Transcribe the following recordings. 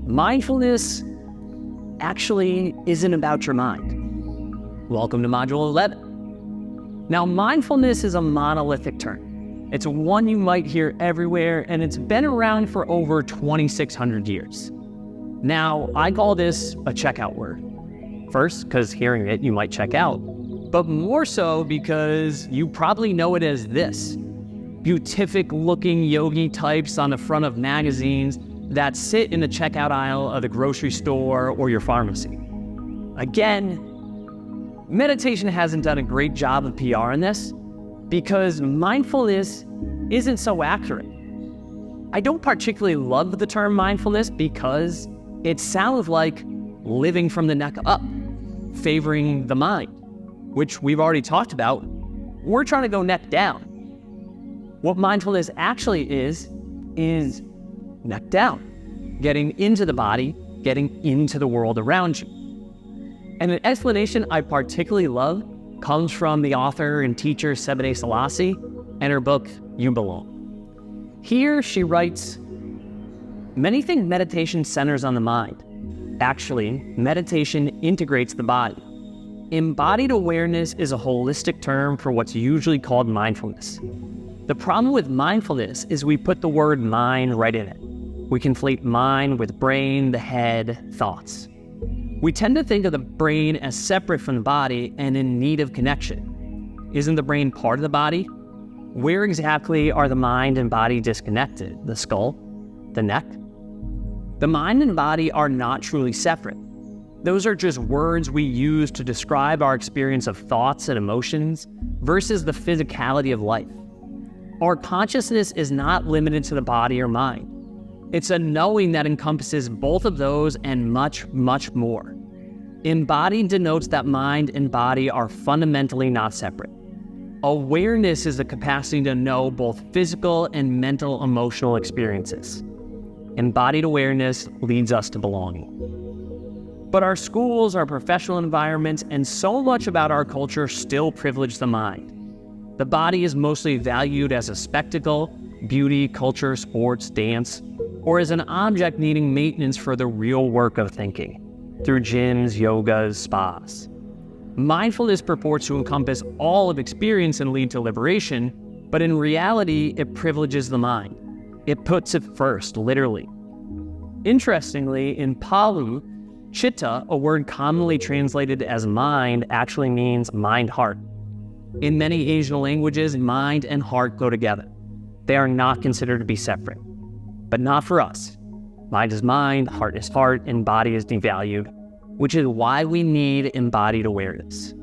Mindfulness actually isn't about your mind. Welcome to Module 11. Now, mindfulness is a monolithic term. It's one you might hear everywhere, and it's been around for over 2,600 years. Now, I call this a checkout word. First, because hearing it, you might check out, but more so because you probably know it as this: beatific-looking yogi types on the front of magazines that sit in the checkout aisle of the grocery store or your pharmacy. Again, meditation hasn't done a great job of PR in this because mindfulness isn't so accurate. I don't particularly love the term mindfulness because it sounds like living from the neck up, favoring the mind, which we've already talked about. We're trying to go neck down. What mindfulness actually is neck down, getting into the body, getting into the world around you. And an explanation I particularly love comes from the author and teacher Sebene Selassie and her book, You Belong. Here she writes, "Many think meditation centers on the mind. Actually, meditation integrates the body. Embodied awareness is a holistic term for what's usually called mindfulness. The problem with mindfulness is we put the word mind right in it. We conflate mind with brain, the head, thoughts. We tend to think of the brain as separate from the body and in need of connection. Isn't the brain part of the body? Where exactly are the mind and body disconnected? The skull? The neck? The mind and body are not truly separate. Those are just words we use to describe our experience of thoughts and emotions versus the physicality of life. Our consciousness is not limited to the body or mind. It's a knowing that encompasses both of those and much, much more. Embodied denotes that mind and body are fundamentally not separate. Awareness is the capacity to know both physical and mental emotional experiences. Embodied awareness leads us to belonging. But our schools, our professional environments, and so much about our culture still privilege the mind. The body is mostly valued as a spectacle, beauty, culture, sports, dance, or as an object needing maintenance for the real work of thinking, through gyms, yogas, spas. Mindfulness purports to encompass all of experience and lead to liberation, but in reality, it privileges the mind. It puts it first, literally. Interestingly, in Pali, chitta, a word commonly translated as mind, actually means mind-heart. In many Asian languages, mind and heart go together. They are not considered to be separate. But not for us. Mind is mind, heart is heart, and body is devalued, which is why we need embodied awareness.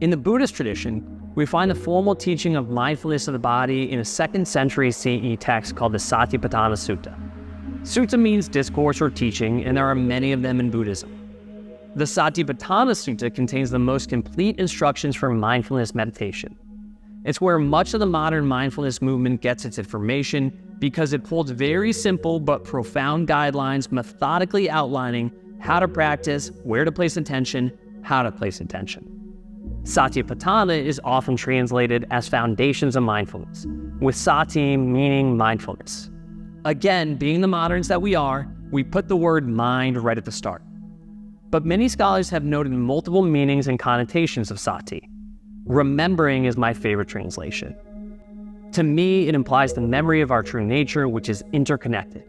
In the Buddhist tradition, we find the formal teaching of mindfulness of the body in a 2nd century CE text called the Satipatthana Sutta. Sutta means discourse or teaching, and there are many of them in Buddhism. The Satipatthana Sutta contains the most complete instructions for mindfulness meditation. It's where much of the modern mindfulness movement gets its information because it holds very simple but profound guidelines methodically outlining how to practice, where to place attention, how to place attention. Satipatthana is often translated as foundations of mindfulness, with sati meaning mindfulness. Again, being the moderns that we are, we put the word mind right at the start. But many scholars have noted multiple meanings and connotations of sati. Remembering is my favorite translation. To me, it implies the memory of our true nature, which is interconnected.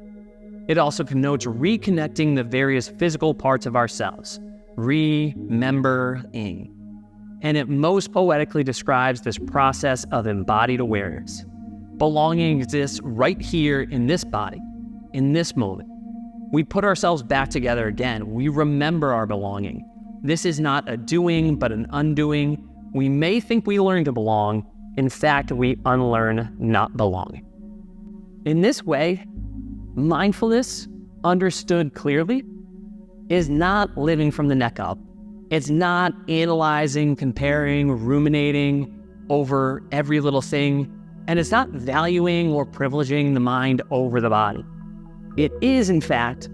It also connotes reconnecting the various physical parts of ourselves, remembering. And it most poetically describes this process of embodied awareness. Belonging exists right here in this body, in this moment. We put ourselves back together again. We remember our belonging. This is not a doing, but an undoing. We may think we learn to belong. In fact, we unlearn not belonging. In this way, mindfulness, understood clearly, is not living from the neck up. It's not analyzing, comparing, ruminating over every little thing, and it's not valuing or privileging the mind over the body. It is, in fact,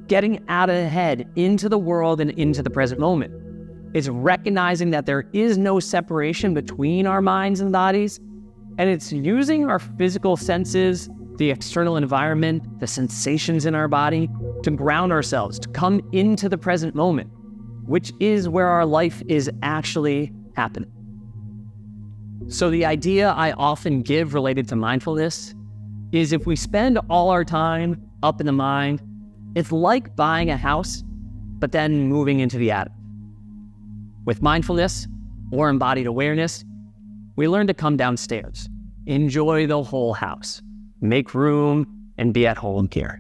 getting out of the head into the world and into the present moment. It's recognizing that there is no separation between our minds and bodies, and it's using our physical senses the external environment, the sensations in our body, to ground ourselves, to come into the present moment, which is where our life is actually happening. So the idea I often give related to mindfulness is if we spend all our time up in the mind, it's like buying a house, but then moving into the attic. With mindfulness or embodied awareness, we learn to come downstairs, enjoy the whole house, make room, and be at home here.